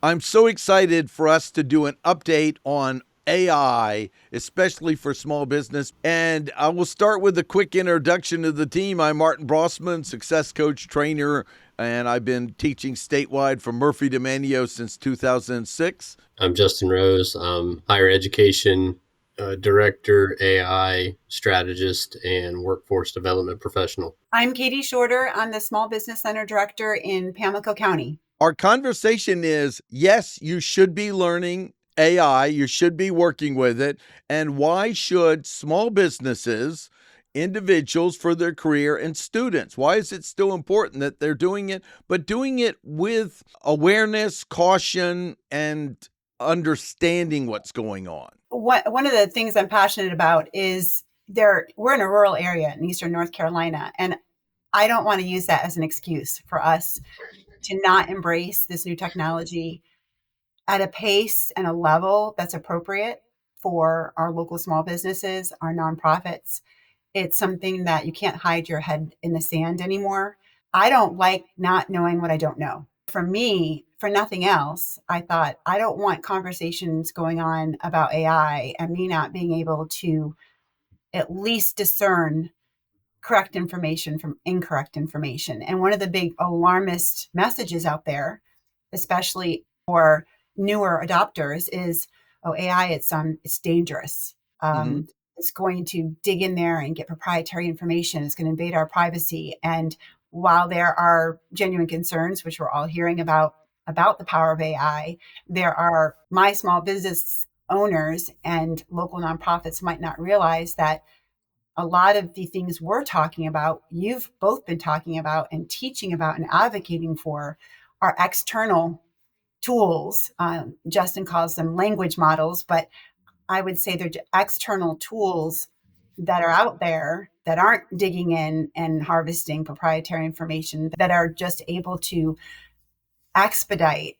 I'm so excited for us to do an update on AI, especially for small business. And I will start with a quick introduction to the team. I'm Martin Brossman, success coach, trainer, and I've been teaching statewide from Murphy to Manio since 2006. I'm Justin Rose. I'm higher education director, AI strategist, and workforce development professional. I'm Katie Shorter. I'm the Small Business Center Director in Pamlico County. Our conversation is yes, you should be learning AI, you should be working with it. And why should small businesses, individuals for their career, and students, why is it still important that they're doing it, but doing it with awareness, caution, and understanding what's going on? One of the things I'm passionate about is we're in a rural area in Eastern North Carolina, and I don't want to use that as an excuse for us to not embrace this new technology at a pace and a level that's appropriate for our local small businesses, our nonprofits. It's something that you can't hide your head in the sand anymore. I don't like not knowing what I don't know. For me, for nothing else, I thought I don't want conversations going on about AI and me not being able to at least discern correct information from incorrect information. And one of the big alarmist messages out there, especially for newer adopters, is, "Oh, AI, it's dangerous. Mm-hmm. It's going to dig in there and get proprietary information. It's going to invade our privacy." And while there are genuine concerns, which we're all hearing about the power of AI, there are my small business owners and local nonprofits might not realize that a lot of the things we're talking about, you've both been talking about and teaching about and advocating for, are external tools. Justin calls them language models, but I would say they're external tools that are out there that aren't digging in and harvesting proprietary information, that are just able to expedite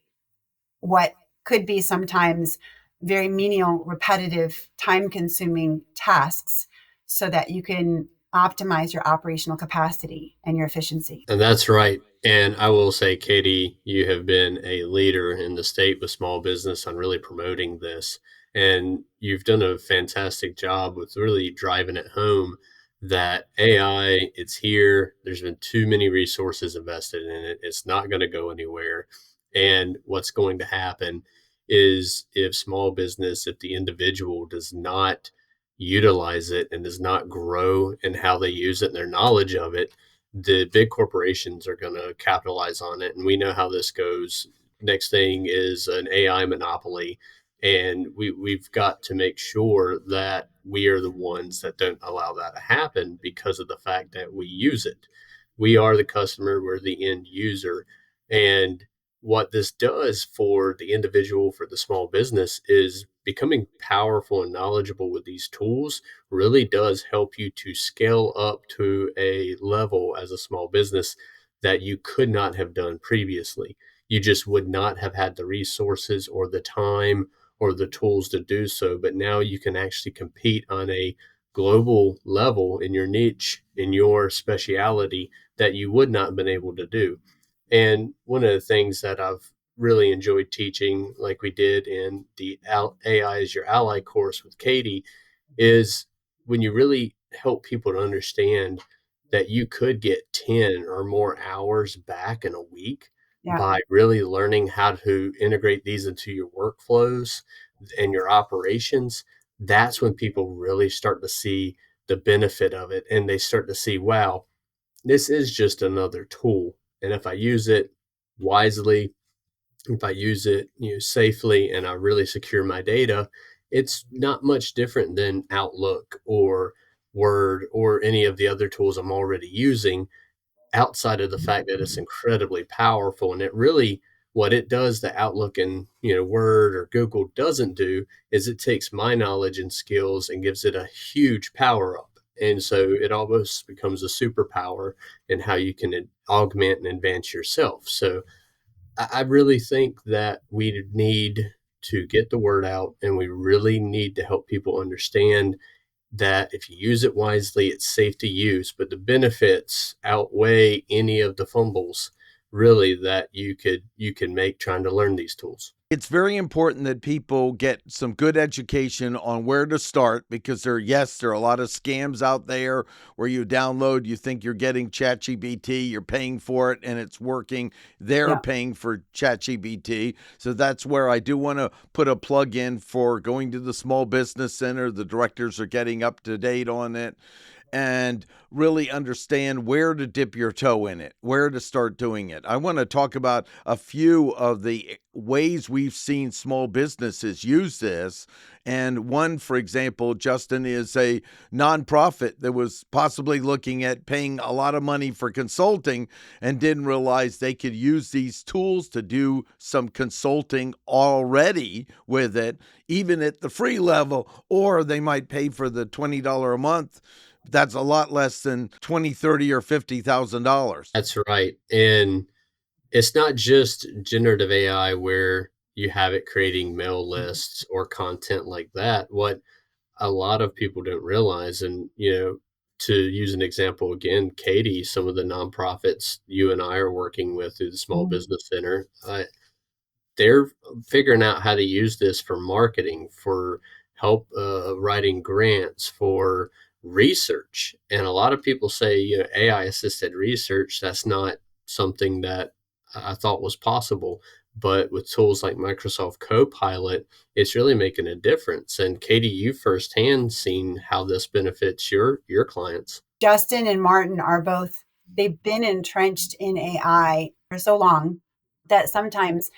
what could be sometimes very menial, repetitive, time consuming tasks so that you can optimize your operational capacity and your efficiency. And that's right. And I will say, Katie, you have been a leader in the state with small business on really promoting this. And you've done a fantastic job with really driving it home that AI, it's here. There's been too many resources invested in it. It's not going to go anywhere. And what's going to happen is if small business, if the individual does not utilize it and does not grow in how they use it and their knowledge of it, the big corporations are going to capitalize on it. And we know how this goes. Next thing is an AI monopoly. And we've got to make sure that we are the ones that don't allow that to happen because of the fact that we use it. We are the customer, we're the end user. And what this does for the individual, for the small business, is becoming powerful and knowledgeable with these tools really does help you to scale up to a level as a small business that you could not have done previously. You just would not have had the resources or the time or the tools to do so. But now you can actually compete on a global level in your niche, in your speciality that you would not have been able to do. And one of the things that I've really enjoyed teaching, like we did in the AI is Your Ally course with Katie, is when you really help people to understand that you could get 10 or more hours back in a week Yeah. by really learning how to integrate these into your workflows and your operations. That's when people really start to see the benefit of it. And they start to see, wow, this is just another tool. And if I use it wisely, if I use it, safely, and I really secure my data, it's not much different than Outlook or Word or any of the other tools I'm already using, outside of the fact that it's incredibly powerful. And it really, what it does, the Outlook and Word or Google doesn't do, is it takes my knowledge and skills and gives it a huge power up. And so it almost becomes a superpower in how you can augment and advance yourself. So I really think that we need to get the word out, and we really need to help people understand that if you use it wisely, it's safe to use, but the benefits outweigh any of the fumbles. really that you can make trying to learn these tools. It's very important that people get some good education on where to start, because there are a lot of scams out there where you download, you think you're getting ChatGPT, you're paying for it and it's working. They're Yeah. paying for ChatGPT. So that's where I do want to put a plug in for going to the Small Business Center. The directors are getting up to date on it, and really understand where to dip your toe in it, where to start doing it. I want to talk about a few of the ways we've seen small businesses use this. And one, for example, Justin, is a nonprofit that was possibly looking at paying a lot of money for consulting and didn't realize they could use these tools to do some consulting already with it, even at the free level, or they might pay for the $20 a month. That's a lot less than 20, 30, or $50,000. That's right. And it's not just generative AI where you have it creating mail lists or content like that. What a lot of people don't realize, and to use an example again, Katie, some of the nonprofits you and I are working with through the Small Business Center, they're figuring out how to use this for marketing, for help writing grants, for research. And a lot of people say, AI assisted research, that's not something that I thought was possible. But with tools like Microsoft Copilot, it's really making a difference. And Katie, you firsthand seen how this benefits your clients. Justin and Martin are both, they've been entrenched in AI for so long that sometimes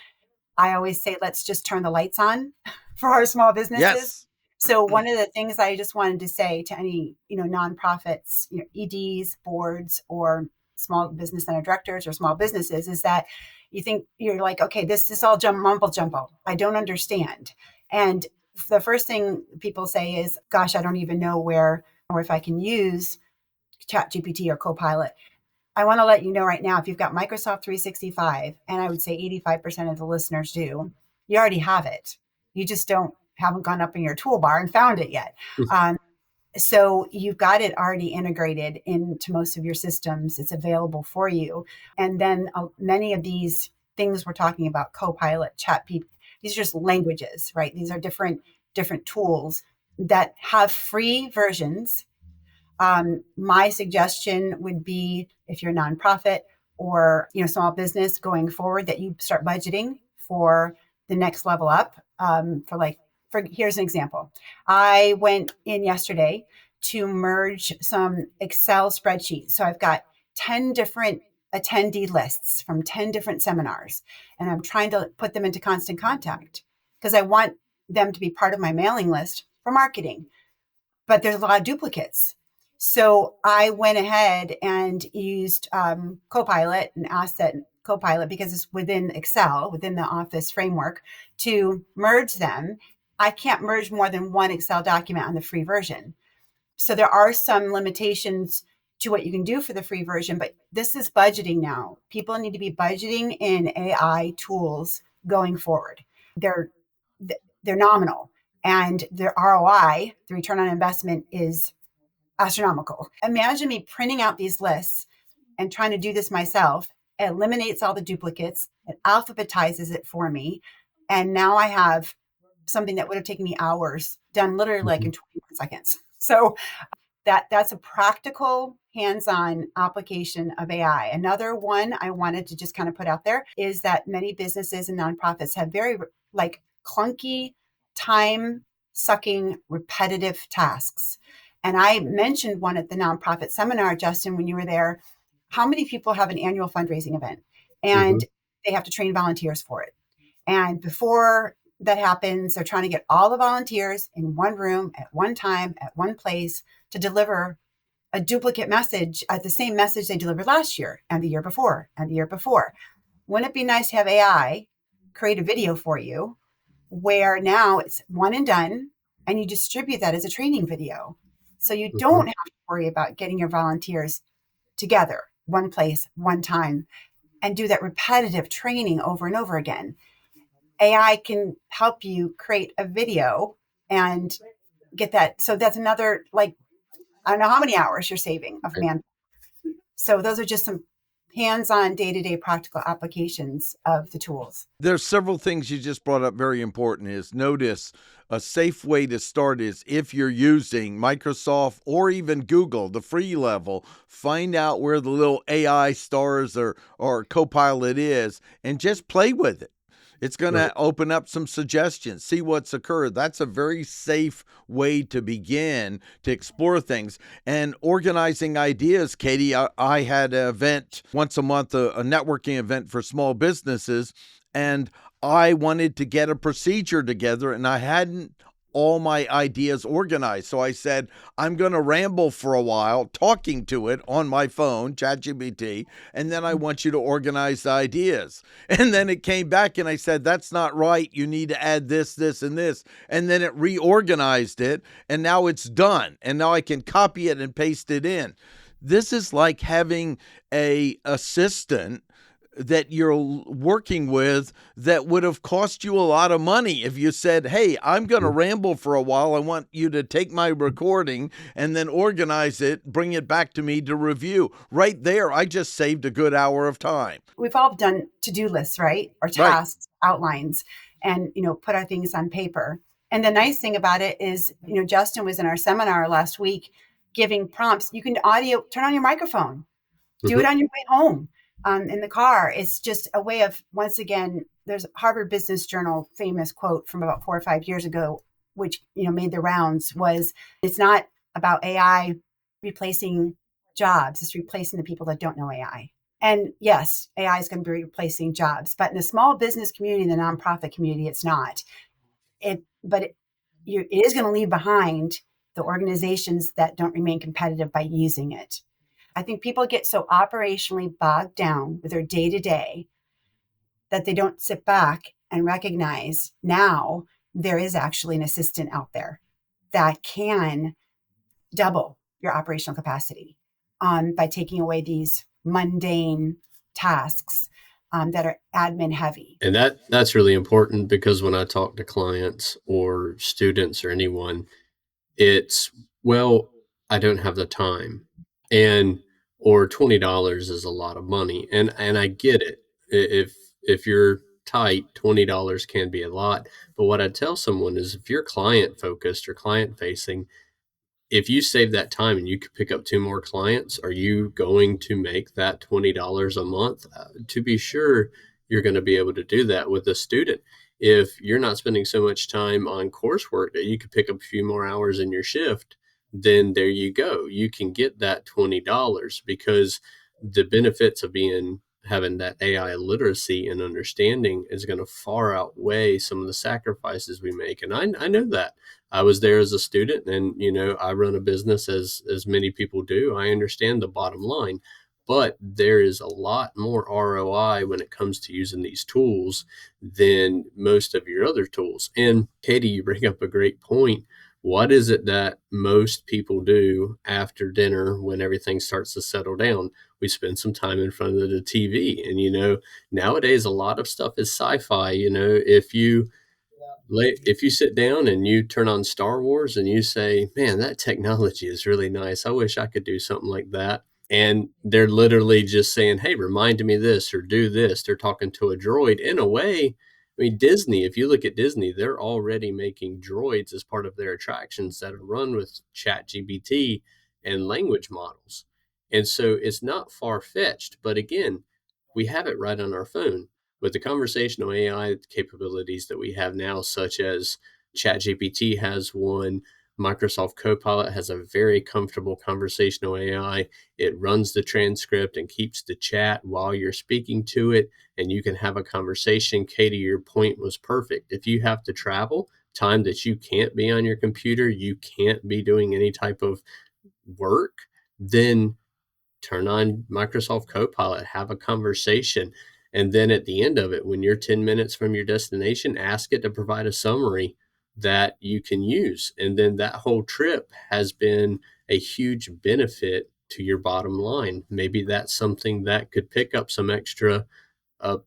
I always say, let's just turn the lights on for our small businesses. Yes. So one of the things I just wanted to say to any, nonprofits, EDs, boards, or small business center directors or small businesses is that you think you're like, okay, this is all mumble jumbo. I don't understand. And the first thing people say is, gosh, I don't even know where or if I can use ChatGPT or Copilot. I want to let you know right now, if you've got Microsoft 365, and I would say 85% of the listeners do, you already have it. You just haven't gone up in your toolbar and found it yet. So you've got it already integrated into most of your systems. It's available for you. And then many of these things we're talking about, Copilot, ChatGPT, these are just languages, right? These are different tools that have free versions. My suggestion would be, if you're a nonprofit or small business going forward, that you start budgeting for the next level up. Here's an example. I went in yesterday to merge some Excel spreadsheets. So I've got 10 different attendee lists from 10 different seminars, and I'm trying to put them into constant contact because I want them to be part of my mailing list for marketing. But there's a lot of duplicates. So I went ahead and used Copilot and asked that Copilot, because it's within Excel, within the Office framework, to merge them. I can't merge more than one Excel document on the free version. So there are some limitations to what you can do for the free version, but this is budgeting now. People need to be budgeting in AI tools going forward. They're nominal, and their ROI, the return on investment, is astronomical. Imagine me printing out these lists and trying to do this myself. It eliminates all the duplicates, it alphabetizes it for me. And now I have something that would have taken me hours done literally like in 21 seconds. So that's a practical hands-on application of AI. Another one I wanted to just kind of put out there is that many businesses and nonprofits have very clunky, time-sucking, repetitive tasks. And I mentioned one at the nonprofit seminar, Justin, when you were there. How many people have an annual fundraising event and they have to train volunteers for it? And before that happens, they're trying to get all the volunteers in one room at one time, at one place, to deliver a duplicate message at the same message they delivered last year and the year before and the year before. Wouldn't it be nice to have AI create a video for you where now it's one and done, and you distribute that as a training video? So you don't have to worry about getting your volunteers together, one place, one time, and do that repetitive training over and over again. AI can help you create a video and get that. So that's another, I don't know how many hours you're saving of man. So those are just some hands-on, day-to-day practical applications of the tools. There's several things you just brought up very important. Is notice a safe way to start is if you're using Microsoft or even Google, the free level, find out where the little AI stars or Copilot is and just play with it. It's going to open up some suggestions, see what's occurred. That's a very safe way to begin to explore things. And organizing ideas, Katie, I had an event once a month, a networking event for small businesses, and I wanted to get a procedure together, and I hadn't all my ideas organized. So I said, I'm going to ramble for a while talking to it on my phone, ChatGPT, and then I want you to organize the ideas. And then it came back and I said, that's not right. You need to add this, this, and this. And then it reorganized it, and now it's done. And now I can copy it and paste it in. This is like having a assistant that you're working with that would have cost you a lot of money if you said, hey, I'm going to ramble for a while. I want you to take my recording and then organize it, bring it back to me to review. Right there, I just saved a good hour of time. We've all done to-do lists, right? Or tasks, outlines, and, put our things on paper. And the nice thing about it is, Justin was in our seminar last week giving prompts. You can turn on your microphone, do it on your way home. In the car. It's just a way of, once again, there's a Harvard Business Journal famous quote from about 4 or 5 years ago, which, made the rounds, was it's not about AI replacing jobs. It's replacing the people that don't know AI. And yes, AI is going to be replacing jobs, but in the small business community, the nonprofit community, it's not. It is going to leave behind the organizations that don't remain competitive by using it. I think people get so operationally bogged down with their day-to-day that they don't sit back and recognize now there is actually an assistant out there that can double your operational capacity by taking away these mundane tasks that are admin heavy. And that's really important, because when I talk to clients or students or anyone, it's, well, I don't have the time. Or $20 is a lot of money. And I get it. If you're tight, $20 can be a lot. But what I tell someone is, if you're client focused or client facing, if you save that time and you could pick up 2 more clients, are you going to make that $20 a month? To be sure, you're going to be able to do that with a student. If you're not spending so much time on coursework that you could pick up a few more hours in your shift, then there you go. You can get that $20, because the benefits of having that AI literacy and understanding is going to far outweigh some of the sacrifices we make. And I know that. I was there as a student, and I run a business as many people do. I understand the bottom line, but there is a lot more ROI when it comes to using these tools than most of your other tools. And Katie, you bring up a great point. What is it that most people do after dinner when everything starts to settle down? We spend some time in front of the TV. And, nowadays, a lot of stuff is sci-fi. If you sit down and you turn on Star Wars and you say, man, that technology is really nice. I wish I could do something like that. And they're literally just saying, hey, remind me this or do this. They're talking to a droid. In a way, I mean, Disney, if you look at Disney, they're already making droids as part of their attractions that are run with ChatGPT and language models. And so it's not far-fetched. But again, we have it right on our phone. With the conversational AI capabilities that we have now, such as ChatGPT has one, Microsoft Copilot has a very comfortable conversational AI. It runs the transcript and keeps the chat while you're speaking to it, and you can have a conversation. Katie, your point was perfect. If you have to travel, time that you can't be on your computer, you can't be doing any type of work, then turn on Microsoft Copilot, have a conversation. And then at the end of it, when you're 10 minutes from your destination, ask it to provide a summary that you can use. And then that whole trip has been a huge benefit to your bottom line. Maybe that's something that could pick up some extra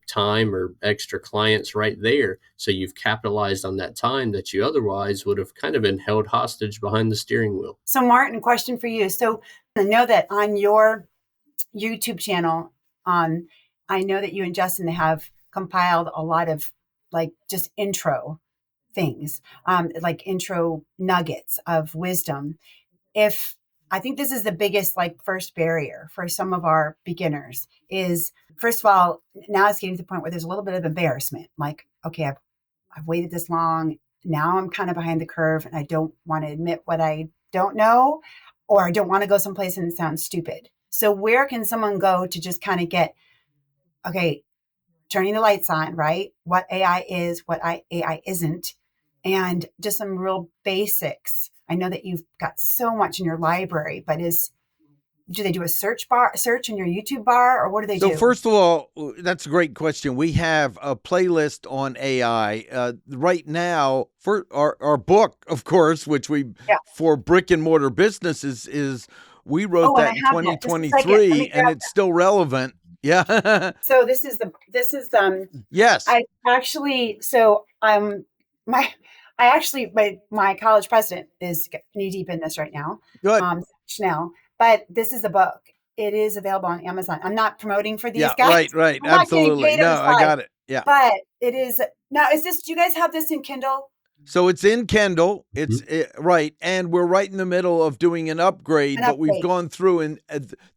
time or extra clients right there. So you've capitalized on that time that you otherwise would have kind of been held hostage behind the steering wheel. So Martin, question for you. So I know that on your YouTube channel, I know that you and Justin have compiled a lot of like just intro things, like intro nuggets of wisdom. If I think this is the biggest like first barrier for some of our beginners is, first of all, now it's getting to the point where there's a little bit of embarrassment. Like, okay, I've waited this long. Now I'm kind of behind the curve and I don't want to admit what I don't know, or I don't want to go someplace and it sounds stupid. So where can someone go to just kind of get, okay, turning the lights on, right? What AI is, what AI isn't, and just some real basics. I know that you've got so much in your library, but do they do a search in your YouTube bar, or what do they So do? first of all, that's a great question. We have a playlist on AI right now for our book, of course, which Yeah. for brick and mortar businesses is we wrote Oh, and I that in have that. Just a second. Let 2023, me and grab it's still relevant. Yeah. So this is Yes. I actually my my college president is knee deep in this right now, Good. Chanel. But this is the book. It is available on Amazon. I'm not promoting for these Yeah. guys. Right. Right. I'm not getting Absolutely. paid on No, the I side. got it. Yeah. But it is now. Is this? Do you guys have this in Kindle? So it's in Kindle. It's Mhm. right, and we're right in the middle of doing an upgrade. An But we've upgrade. gone through, and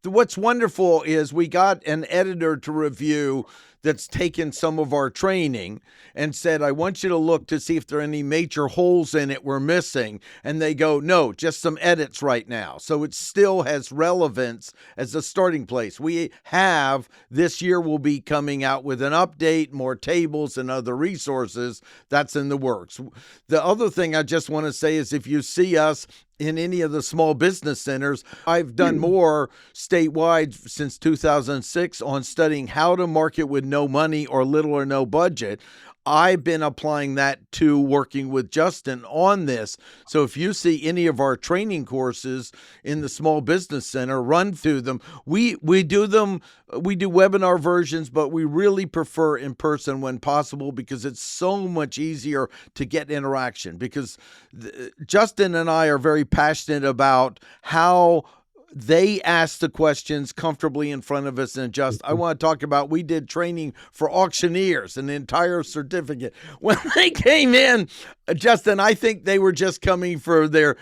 what's wonderful is we got an editor to review that's taken some of our training and said, "I want you to look to see if there are any major holes in it we're missing." And they go, "No, just some edits right now." So it still has relevance as a starting place. We have this year will be coming out with an update, more tables and other resources. That's in the works. The other thing I just want to say is if you see us in any of the small business centers, I've done more statewide since 2006 on studying how to market with no money or little or no budget. I've been applying that to working with Justin on this. So if you see any of our training courses in the Small Business Center, run through them. We do them, we do webinar versions, but we really prefer in person when possible because it's so much easier to get interaction. Because Justin and I are very passionate about how they ask the questions comfortably in front of us and just I want to talk about we did training for auctioneers, an entire certificate. When they came in, Justin, I think they were just coming for their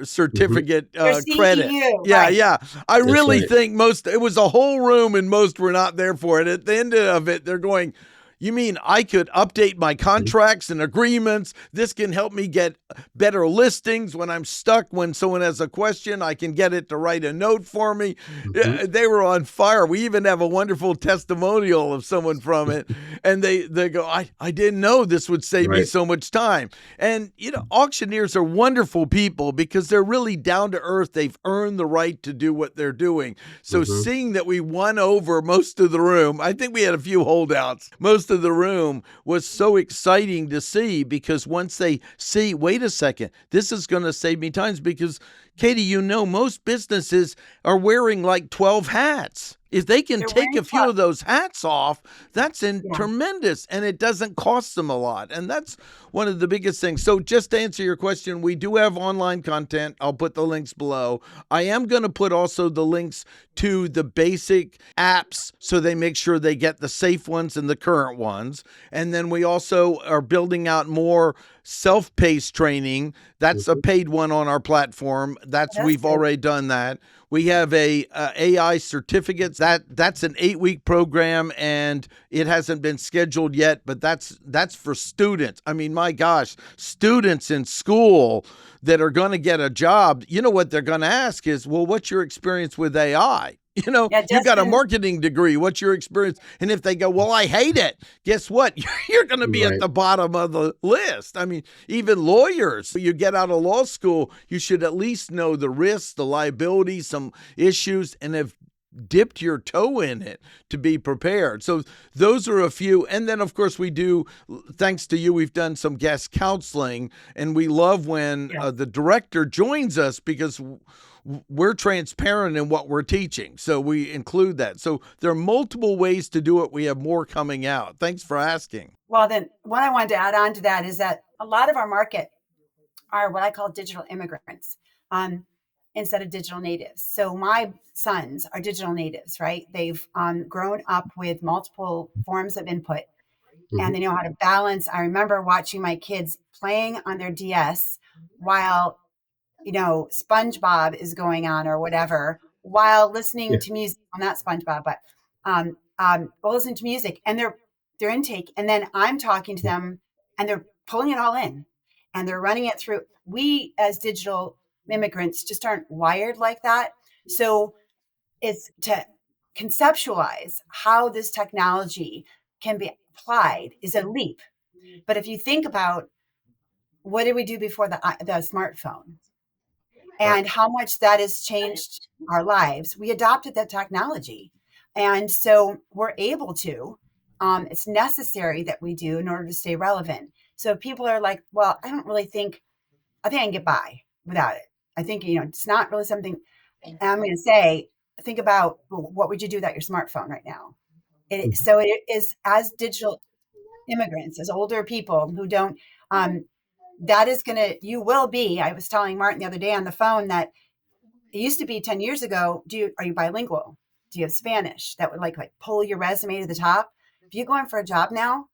certificate Your credit. CEU, Yeah, right? yeah. I That's really right. think it was a whole room and most were not there for it. At the end of it, they're going, you mean I could update my contracts and agreements? This can help me get better listings when I'm stuck. When someone has a question, I can get it to write a note for me. Mhm. They were on fire. We even have a wonderful testimonial of someone from it. And they go, I didn't know this would save me Right. so much time. And, auctioneers are wonderful people because they're really down to earth. They've earned the right to do what they're doing. So Mhm. seeing that we won over most of the room, I think we had a few holdouts. Most of the room was so exciting to see because once they see, wait a second, this is going to save me times because Katie, most businesses are wearing like 12 hats. If they can They're take wearing a few of those hats off, that's Yeah. tremendous and it doesn't cost them a lot. And that's one of the biggest things. So just to answer your question, we do have online content. I'll put the links below. I am going to put also the links to the basic apps so they make sure they get the safe ones and the current ones. And then we also are building out more self-paced training. That's a Mhm. paid one on our platform. That's We've good. already done that. We have a AI certificates. That's an 8-week program, and it hasn't been scheduled yet. But that's for students. I mean, my gosh, students in school that are going to get a job. You know what they're going to ask is, well, what's your experience with AI? Yeah, You got a Justin. marketing degree. What's your experience? And if they go, well, I hate it, guess what? You're going to be at Right. the bottom of the list. I mean, even lawyers, you get out of law school, you should at least know the risks, the liabilities, some issues, and have dipped your toe in it to be prepared. So those are a few. And then, of course, we do, thanks to you, we've done some guest counseling. And we love when Yeah. the director joins us because we're transparent in what we're teaching. So we include that. So there are multiple ways to do it. We have more coming out. Thanks for asking. Well, then what I wanted to add on to that is that a lot of our market are what I call digital immigrants. Um, instead of digital natives. So my sons are digital natives, right? They've grown up with multiple forms of input, and Hmm. they know how to balance. I remember watching my kids playing on their DS while, SpongeBob is going on or whatever, while listening Yeah. to music. Well, not SpongeBob, but while listening to music, and their intake, and then I'm talking to them, and they're pulling it all in, and they're running it through. We as digital immigrants just aren't wired like that. So it's to conceptualize how this technology can be applied is a leap. But if you think about what did we do before the smartphone, Right. and how much that has changed our lives, we adopted that technology. And so we're able to, it's necessary that we do in order to stay relevant. So if people are like, well, I think I can get by without it. I think, it's not really something. And I'm going to say, think about, well, what would you do without your smartphone right now? So it is, as digital immigrants, as older people who don't, um, that is going to, you will be. I was telling Martin the other day on the phone that it used to be 10 years ago, are you bilingual? Do you have Spanish? That would like pull your resume to the top. If you go in for a job now,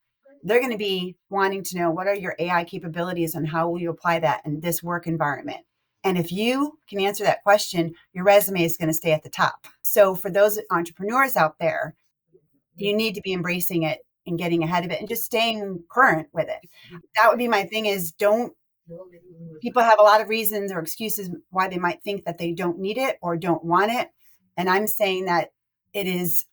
they're going to be wanting to know what are your AI capabilities and how will you apply that in this work environment. And if you can answer that question, your resume is going to stay at the top. So for those entrepreneurs out there, you need to be embracing it and getting ahead of it and just staying current with it. That would be my thing, is don't, people have a lot of reasons or excuses why they might think that they don't need it or don't want it. And I'm saying that it is,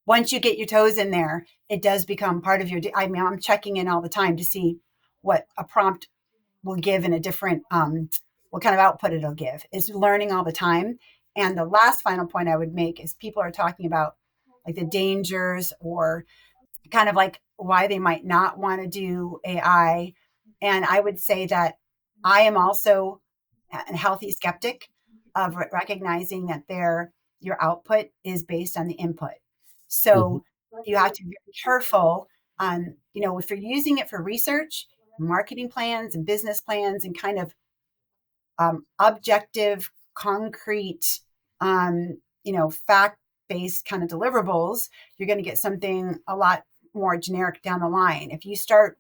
once you get your toes in there, it does become part of your, I mean, I'm checking in all the time to see what a prompt will give in a different, what kind of output it'll give. Is learning all the time. And the last final point I would make is people are talking about like the dangers or kind of like why they might not want to do AI. And I would say that I am also a healthy skeptic of recognizing that your output is based on the input. Hmm. So you have to be very careful on, if you're using it for research, marketing plans and business plans and kind of objective, concrete, fact based kind of deliverables, you're going to get something a lot more generic down the line. If you start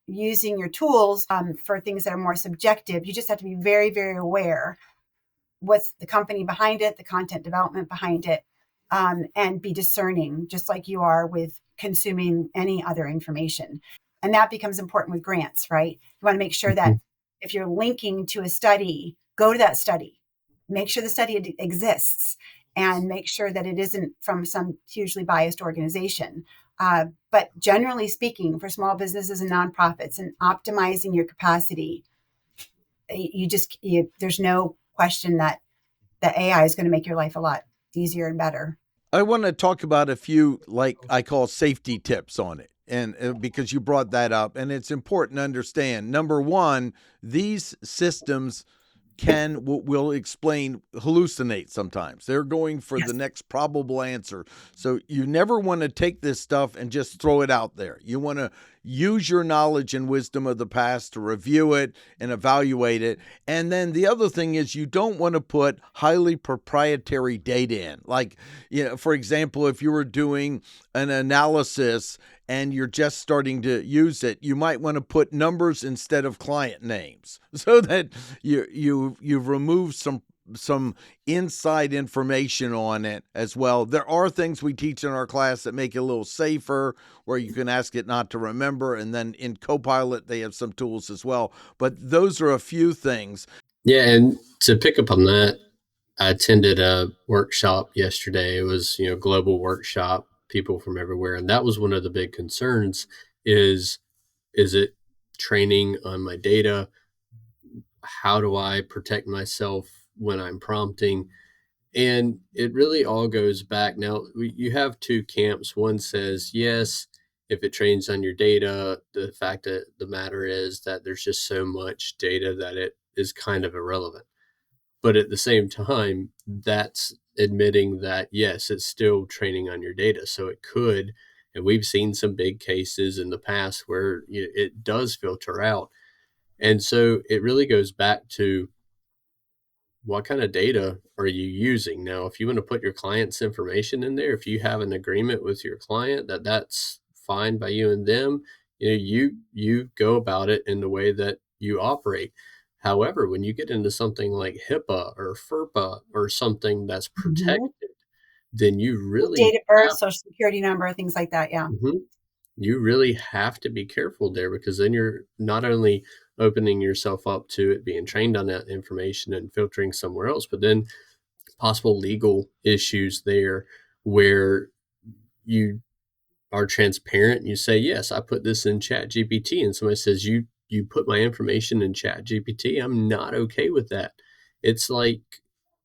using your tools for things that are more subjective, you just have to be very, very aware what's the company behind it, the content development behind it, and be discerning, just like you are with consuming any other information. And that becomes important with grants, right? You want to make sure that if you're linking to a study, go to that study, make sure the study exists, and make sure that it isn't from some hugely biased organization. But generally speaking, for small businesses and nonprofits and optimizing your capacity, there's no question that the AI is going to make your life a lot easier and better. I want to talk about a few, like I call safety tips on it. And because you brought that up, and it's important to understand. Number one, these systems will explain, hallucinate sometimes. They're going for the Yes. next probable answer. So you never want to take this stuff and just throw it out there. You want to use your knowledge and wisdom of the past to review it and evaluate it. And then the other thing is, you don't want to put highly proprietary data in. Like, for example, if you were doing an analysis and you're just starting to use it, you might want to put numbers instead of client names so that you've removed some inside information on it as well. There are things we teach in our class that make it a little safer, where you can ask it not to remember, and then in Copilot they have some tools as well. But those are a few things. Yeah, and to pick up on that, I attended a workshop yesterday. It was, global workshop, people from everywhere, and that was one of the big concerns is it training on my data? How do I protect myself when I'm prompting? And it really all goes back. Now, you have two camps. One says, yes, if it trains on your data, the fact of the matter is that there's just so much data that it is kind of irrelevant. But at the same time, that's admitting that, yes, it's still training on your data. So it could, and we've seen some big cases in the past where it does filter out. And so it really goes back to what kind of data are you using? Now, if you want to put your client's information in there, if you have an agreement with your client that that's fine by you and them, you go about it in the way that you operate. However, when you get into something like HIPAA or FERPA or something that's Mhm. protected, then you really Date of birth, have social security number, things like that. Yeah. Mhm. You really have to be careful there, because then you're not only opening yourself up to it being trained on that information and filtering somewhere else, but then possible legal issues there where you are transparent. You say, yes, I put this in Chat GPT, and somebody says, you put my information in Chat GPT. I'm not okay with that. It's like,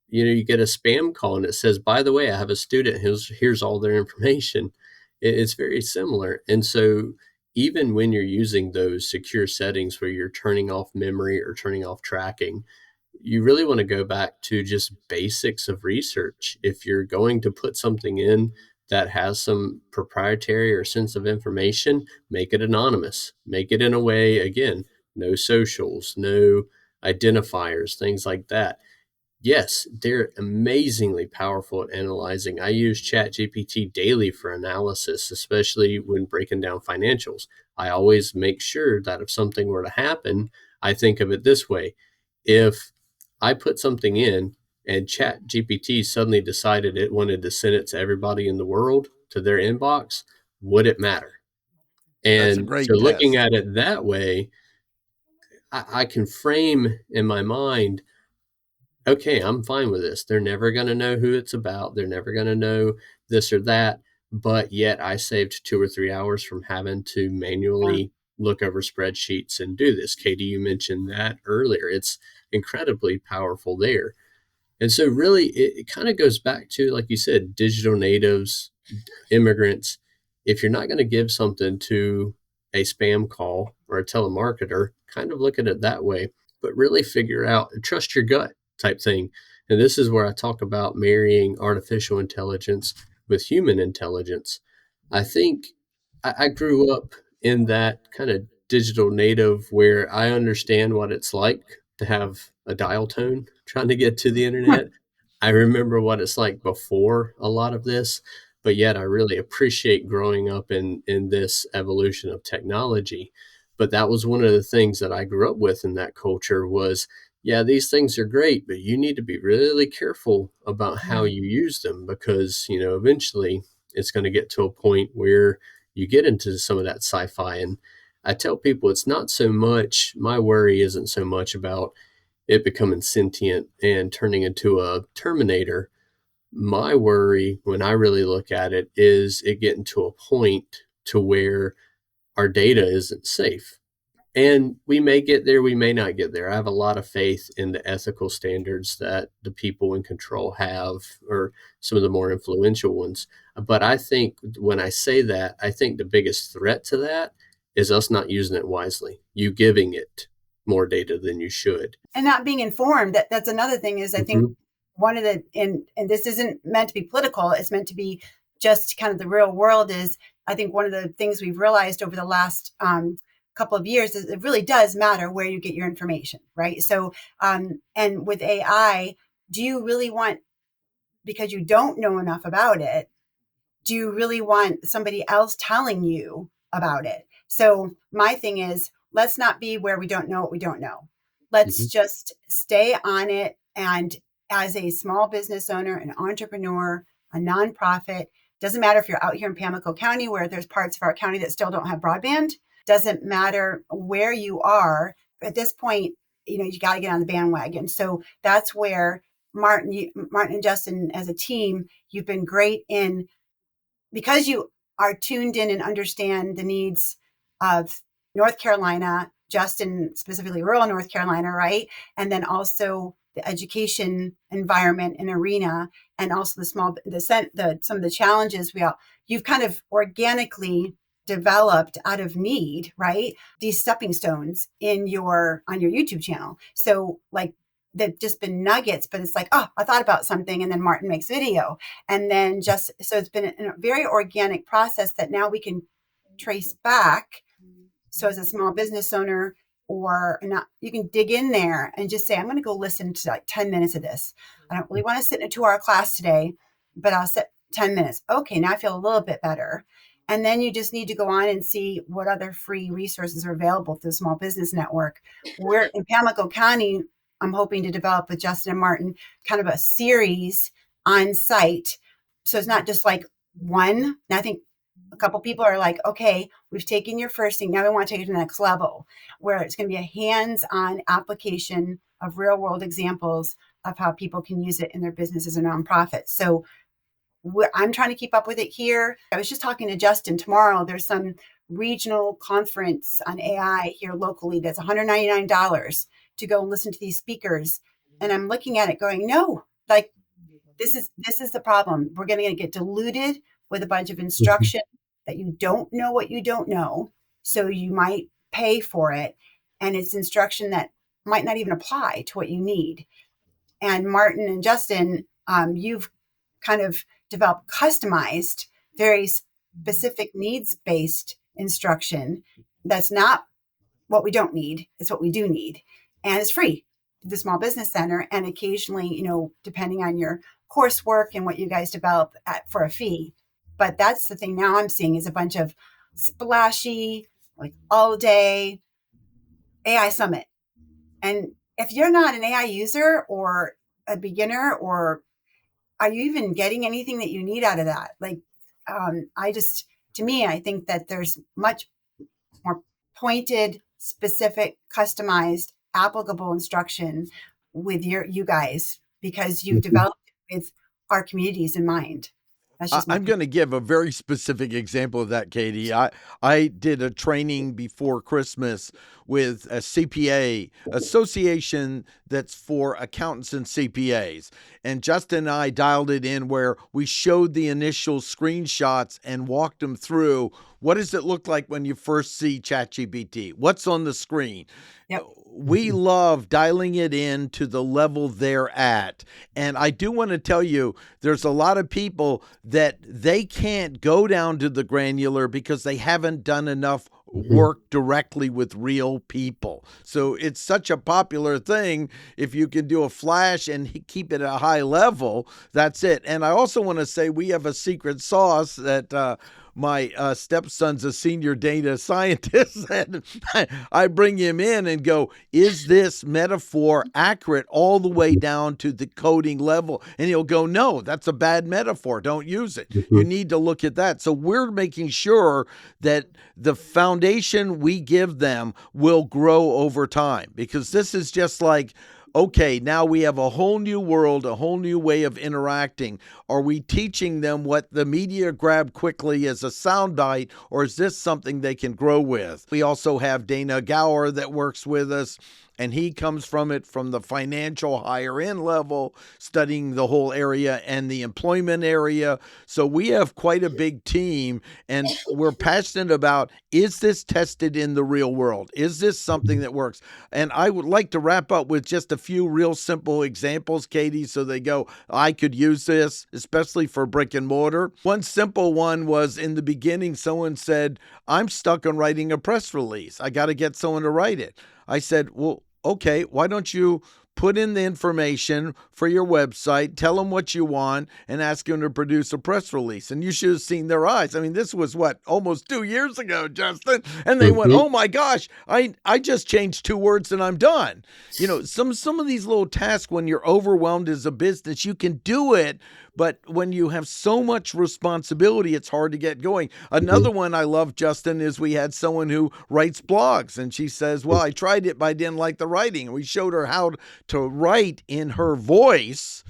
you get a spam call and it says, by the way, I have a student, here's all their information. It's very similar. And so even when you're using those secure settings where you're turning off memory or turning off tracking, you really want to go back to just basics of research. If you're going to put something in that has some proprietary or sensitive information, make it anonymous. Make it in a way, again, no socials, no identifiers, things like that. Yes, they're amazingly powerful at analyzing. I use ChatGPT daily for analysis, especially when breaking down financials. I always make sure that if something were to happen, I think of it this way. If I put something in and ChatGPT suddenly decided it wanted to send it to everybody in the world to their inbox, would it matter? That's a And so great looking test. at it that way, I can frame in my mind, okay, I'm fine with this. They're never going to know who it's about. They're never going to know this or that. But yet I saved 2 or 3 hours from having to Yeah. manually look over spreadsheets and do this. Katie, you mentioned that earlier. It's incredibly powerful there. And so, really, it kind of goes back to, like you said, digital natives, immigrants. If you're not going to give something to a spam call or a telemarketer, kind of look at it that way, but really figure out, trust your gut type thing. And this is where I talk about marrying artificial intelligence with human intelligence. I think I grew up in that kind of digital native where I understand what it's like to have a dial tone trying to get to the internet. I remember what it's like before a lot of this, but yet I really appreciate growing up in this evolution of technology. But that was one of the things that I grew up with in that culture was, yeah, these things are great, but you need to be really careful about how you use them, because, eventually it's going to get to a point where you get into some of that sci-fi. And I tell people, it's not so much, my worry isn't so much about it becoming sentient and turning into a Terminator. My worry, when I really look at it, is it getting to a point to where our data isn't safe. And we may get there, we may not get there. I have a lot of faith in the ethical standards that the people in control have, or some of the more influential ones. But I think when I say that, I think the biggest threat to that is us not using it wisely, you giving it more data than you should. And not being informed. That's another thing is I think Mhm. one of the and this isn't meant to be political, it's meant to be just kind of the real world. Is I think one of the things we've realized over the last couple of years is it really does matter where you get your information, right? So and with AI, do you really want, because you don't know enough about it, do you really want somebody else telling you about it? So my thing is, let's not be where we don't know what we don't know. Let's Mhm. just stay on it. And as a small business owner, an entrepreneur, a nonprofit, doesn't matter if you're out here in Pamlico County where there's parts of our county that still don't have broadband, doesn't matter where you are. At this point, you got to get on the bandwagon. So that's where Martin and Justin, as a team, you've been great in, because you are tuned in and understand the needs of North Carolina, Justin specifically rural North Carolina, right? And then also the education environment and arena, and also some of the challenges you've kind of organically developed out of need, right? These stepping stones on your YouTube channel. So like they've just been nuggets, but it's like, oh, I thought about something, and then Martin makes video, and then just so it's been a very organic process that now we can trace back. So as a small business owner, or not. You can dig in there and just say, I'm going to go listen to like 10 minutes of this. I don't really want to sit in a 2-hour class today, but I'll sit 10 minutes. Okay, now I feel a little bit better. And then you just need to go on and see what other free resources are available through the Small Business Network. We're in Pamlico County. I'm hoping to develop with Justin and Martin kind of a series on site. So it's not just like one. And I think a couple people are like, okay, we've taken your first thing. Now we want to take it to the next level, where it's going to be a hands-on application of real-world examples of how people can use it in their businesses and nonprofits. So I'm trying to keep up with it here. I was just talking to Justin tomorrow. There's some regional conference on AI here locally that's $199 to go and listen to these speakers. And I'm looking at it going, no, like this is the problem. We're going to get diluted with a bunch of instruction that you don't know what you don't know. So you might pay for it. And it's instruction that might not even apply to what you need. And Martin and Justin, you've kind of developed customized, very specific needs-based instruction that's not what we don't need, it's what we do need. And it's free to the Small Business Center. And occasionally, depending on your coursework and what you guys develop for a fee. But that's the thing now I'm seeing is a bunch of splashy, like all day AI summit. And if you're not an AI user or a beginner, or are you even getting anything that you need out of that? Like, I think that there's much more pointed, specific, customized, applicable instruction with you guys, because you've developed it with our communities in mind. I'm going to give a very specific example of that, Katie. I did a training before Christmas with a CPA association that's for accountants and CPAs. And Justin and I dialed it in where we showed the initial screenshots and walked them through. What does it look like when you first see ChatGPT? What's on the screen? Yep. We love dialing it in to the level they're at. And I do want to tell you, there's a lot of people that they can't go down to the granular because they haven't done enough work directly with real people. So it's such a popular thing. If you can do a flash and keep it at a high level, that's it. And I also want to say we have a secret sauce that my stepson's a senior data scientist, and I bring him in and go, is this metaphor accurate all the way down to the coding level? And he'll go, no, that's a bad metaphor. Don't use it. You need to look at that. So we're making sure that the foundation we give them will grow over time, because this is just like, okay, now we have a whole new world, a whole new way of interacting. Are we teaching them what the media grabbed quickly as a soundbite, or is this something they can grow with? We also have Dana Gower that works with us, and he comes from the financial higher end level, studying the whole area and the employment area. So we have quite a big team, and we're passionate about, is this tested in the real world? Is this something that works? And I would like to wrap up with just a few real simple examples, Katie, so they go, I could use this, especially for brick and mortar. One simple one was, in the beginning, someone said, I'm stuck on writing a press release. I got to get someone to write it. I said, well, okay, why don't you put in the information for your website, tell them what you want, and ask them to produce a press release. And you should have seen their eyes. I mean, this was almost 2 years ago, Justin. And they went, oh my gosh, I just changed 2 words and I'm done. Some of these little tasks, when you're overwhelmed as a business, you can do it. But when you have so much responsibility, it's hard to get going. Another one I love, Justin, is we had someone who writes blogs, and she says, well, I tried it, but I didn't like the writing. And we showed her how to write in her voice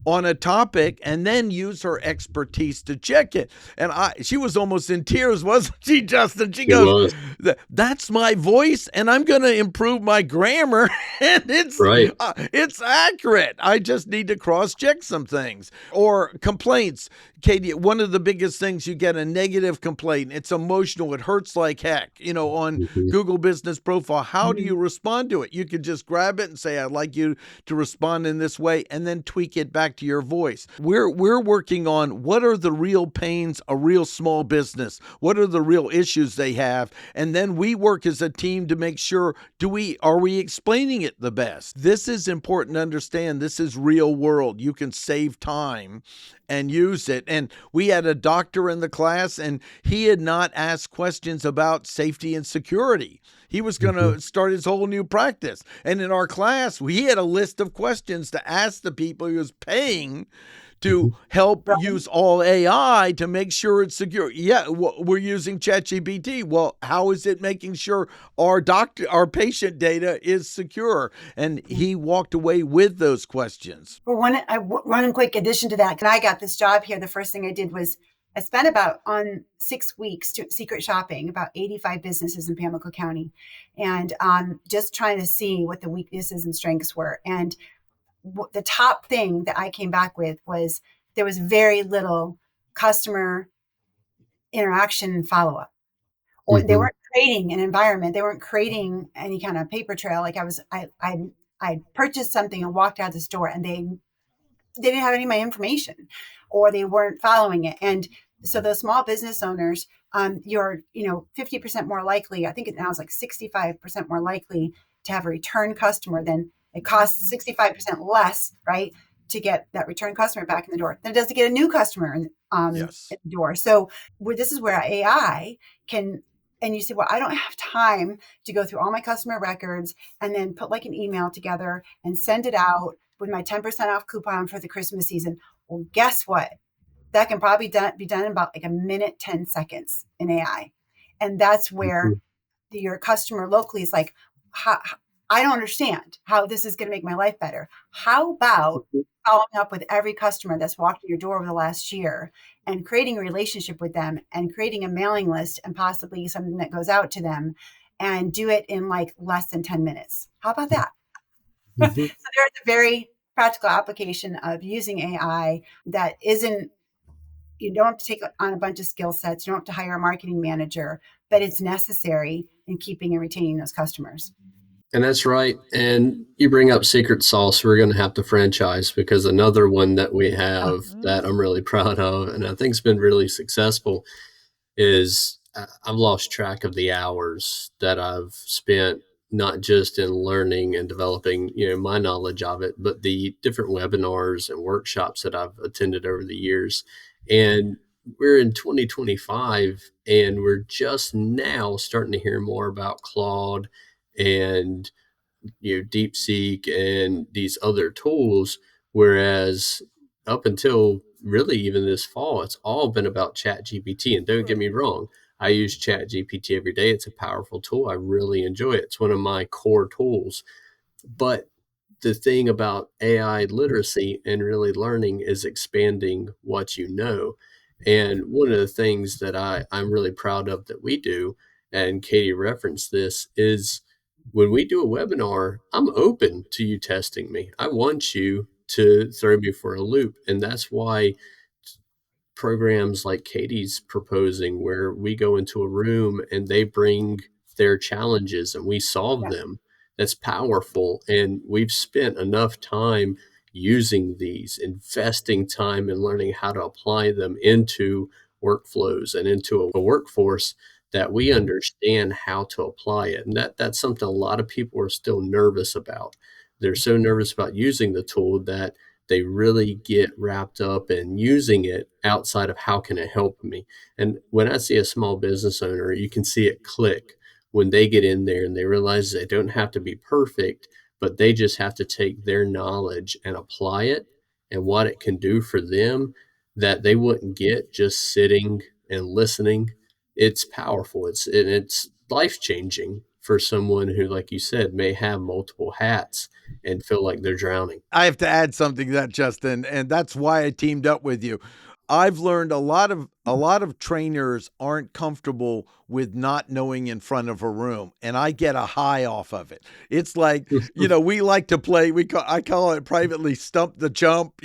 on a topic and then use her expertise to check it. And she was almost in tears, wasn't she, Justin? She goes, that's my voice, and I'm going to improve my grammar, and it's accurate. I just need to cross-check some things. Or complaints. Katie, one of the biggest things, you get a negative complaint. It's emotional. It hurts like heck. On Google Business Profile, how do you respond to it? You could just grab it and say, I'd like you to respond in this way, and then tweak it back back to your voice. We're working on what are the real pains a real small business, what are the real issues they have, and then we work as a team to make sure are we explaining it the best. This is important to understand. This is real world. You can save time and use it. And we had a doctor in the class, and he had not asked questions about safety and security. He was going to start his whole new practice. And in our class, we had a list of questions to ask the people he was paying to help use all AI to make sure it's secure. Yeah, we're using ChatGPT. Well, how is it making sure our patient data is secure? And he walked away with those questions. Well, one quick addition to that, when I got this job here, the first thing I did was I spent on 6 weeks secret shopping about 85 businesses in Pamlico County, and just trying to see what the weaknesses and strengths were. And the top thing that I came back with was there was very little customer interaction and follow-up. Or they weren't creating an environment. They weren't creating any kind of paper trail. Like I purchased something and walked out the store, and they didn't have any of my information, or they weren't following it. And so those small business owners, you're 50% more likely. I think it now is like 65% more likely to have a return customer than it costs 65% less, right, to get that return customer back in the door than it does to get a new customer in the door. So this is where AI can, and you say, well, I don't have time to go through all my customer records and then put like an email together and send it out with my 10% off coupon for the Christmas season. Well, guess what? That can probably be done in about like a minute, 10 seconds in AI. And that's where your customer locally is like, I don't understand how this is going to make my life better. How about following up with every customer that's walked in your door over the last year and creating a relationship with them and creating a mailing list and possibly something that goes out to them, and do it in like less than 10 minutes? How about that? So there's a very practical application of using AI that isn't, you don't have to take on a bunch of skill sets. You don't have to hire a marketing manager, but it's necessary in keeping and retaining those customers. And that's right. And you bring up secret sauce. We're going to have to franchise, because another one that we have that I'm really proud of, and I think it's been really successful, is I've lost track of the hours that I've spent not just in learning and developing, my knowledge of it, but the different webinars and workshops that I've attended over the years. And we're in 2025, and we're just now starting to hear more about Claude and DeepSeek and these other tools, whereas up until really even this fall, it's all been about ChatGPT. And don't get me wrong, I use ChatGPT every day. It's a powerful tool. I really enjoy it. It's one of my core tools. But the thing about AI literacy and really learning is expanding what you know. And one of the things that I'm really proud of that we do, and Katie referenced this, is when we do a webinar, I'm open to you testing me. I want you to throw me for a loop. And that's why programs like Katie's proposing, where we go into a room and they bring their challenges and we solve them, that's powerful. And we've spent enough time using these, investing time in learning how to apply them into workflows and into a workforce, that we understand how to apply it. And that's something a lot of people are still nervous about. They're so nervous about using the tool that they really get wrapped up in using it outside of how can it help me. And when I see a small business owner, you can see it click when they get in there and they realize they don't have to be perfect, but they just have to take their knowledge and apply it, and what it can do for them that they wouldn't get just sitting and listening. It's powerful. It's life-changing for someone who, like you said, may have multiple hats and feel like they're drowning. I have to add something to that, Justin, and that's why I teamed up with you. I've learned a lot of a lot of trainers aren't comfortable with not knowing in front of a room, and I get a high off of it. It's like, we like to play, I call it privately stump the chump,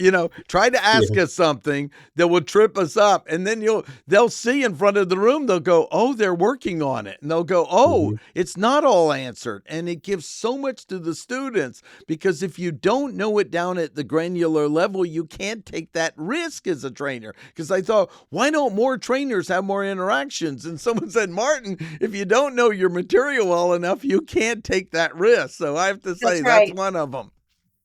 try to ask Yeah. us something that will trip us up, and then they'll see in front of the room, they'll go, "Oh, they're working on it." And they'll go, "Oh, Mhm. it's not all answered." And it gives so much to the students, because if you don't know it down at the granular level, you can't take that risk as a trainer. Because I thought, why don't more trainers have more interactions? And someone said, "Martin, if you don't know your material well enough, you can't take that risk." So I have to say That's that's right. one of them.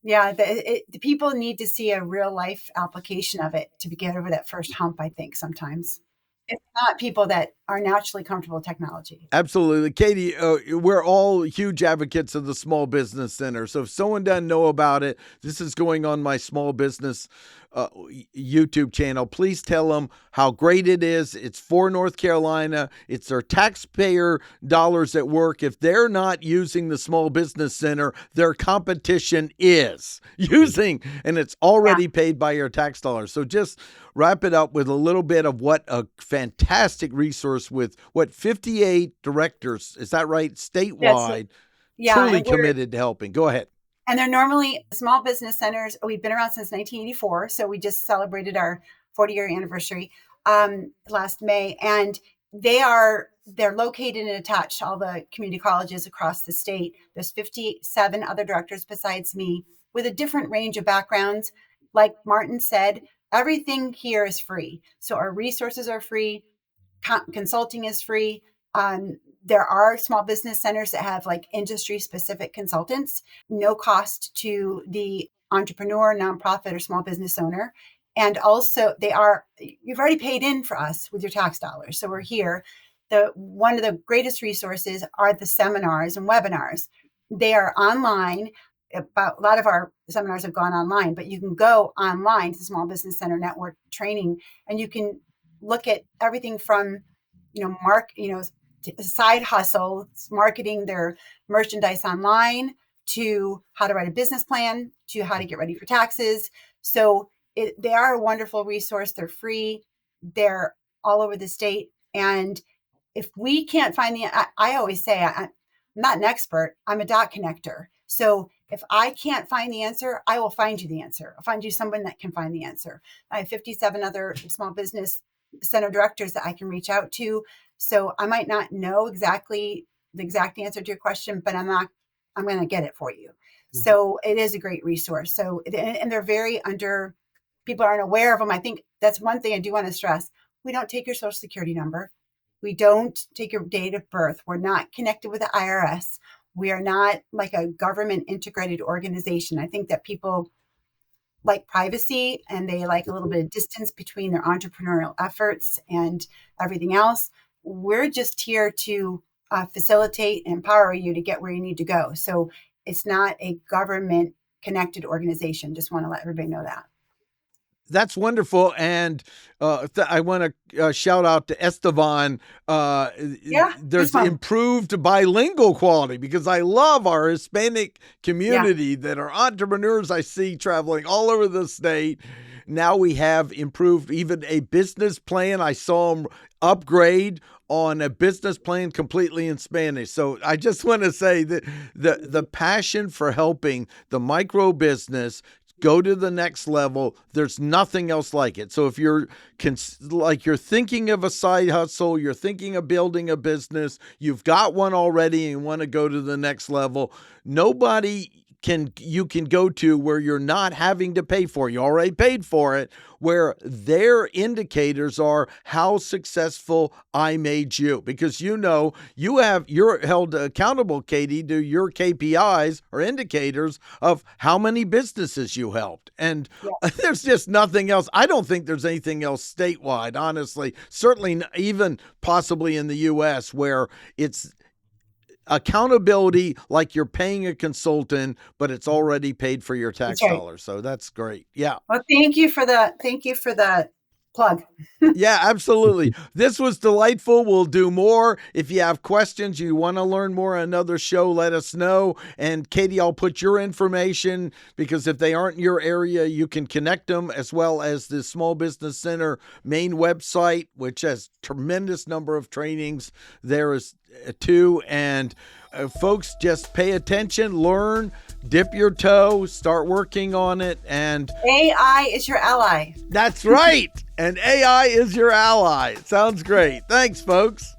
Yeah, the people need to see a real life application of it to get over that first hump, I think, sometimes. It's not people that are naturally comfortable with technology. Absolutely. Katie, we're all huge advocates of the Small Business Center. So if someone doesn't know about it, this is going on my small business YouTube channel. Please tell them how great it is. It's for North Carolina. It's their taxpayer dollars at work. If they're not using the Small Business Center, their competition is using, and it's Yeah. already paid by your tax dollars. So just wrap it up with a little bit of what a fantastic resource with 58 directors, is that right? That's Statewide, yeah, truly committed to helping. Go ahead. and they're normally small business centers. We've been around since 1984, so we just celebrated our 40-year anniversary last May, and they're located and attached to all the community colleges across the state. There's 57 other directors besides me with a different range of backgrounds. Like Martin said, everything here is free, so our resources are free. Consulting is free. There are small business centers that have like industry specific consultants, no cost to the entrepreneur, nonprofit, or small business owner. And also, you've already paid in for us with your tax dollars. So we're here. One of the greatest resources are the seminars and webinars. They are online. About a lot of our seminars have gone online, but you can go online to the Small Business Center Network training, and you can look at everything from side hustle, marketing their merchandise online, to how to write a business plan, to how to get ready for taxes. So they are a wonderful resource. They're free. They're all over the state. And if we can't find I always say, I'm not an expert, I'm a dot connector. So if I can't find the answer, I will find you the answer. I'll find you someone that can find the answer. I have 57 other small business center directors that I can reach out to. So I might not know exactly the exact answer to your question, but I'm going to get it for you. So it is a great resource. So, and they're people aren't aware of them. I think that's one thing I do want to stress. We don't take your social security number. We don't take your date of birth. We're not connected with the IRS. We are not like a government integrated organization. I think that people like privacy and they like a little bit of distance between their entrepreneurial efforts and everything else. We're just here to facilitate and empower you to get where you need to go. So it's not a government connected organization. Just want to let everybody know that. That's wonderful. And I want to shout out to Esteban. Yeah, There's improved bilingual quality, because I love our Hispanic community that are entrepreneurs I see traveling all over the state. Now we have improved even a business plan. I saw them upgrade on a business plan completely in Spanish. So I just want to say that the passion for helping the micro business go to the next level, there's nothing else like it. So if you're you're thinking of a side hustle, you're thinking of building a business, you've got one already and want to go to the next level, nobody you can go to where you're not having to pay for it. You already paid for it, where their indicators are how successful I made you. Because you're held accountable, Katie, to your KPIs or indicators of how many businesses you helped. And there's just nothing else. I don't think there's anything else statewide, honestly. Certainly even possibly in the US, where it's accountability like you're paying a consultant, but it's already paid for your tax dollars. So that's great. Yeah. Well, thank you for the Plug. Yeah, absolutely. This was delightful. We'll do more. If you have questions, you want to learn more on another show, let us know. And Katie, I'll put your information, because if they aren't in your area, you can connect them, as well as the Small Business Center main website, which has tremendous number of trainings there is too. And folks, just pay attention, learn, dip your toe, start working on it. And AI is your ally. that's right. And AI is your ally. Sounds great. Thanks, folks.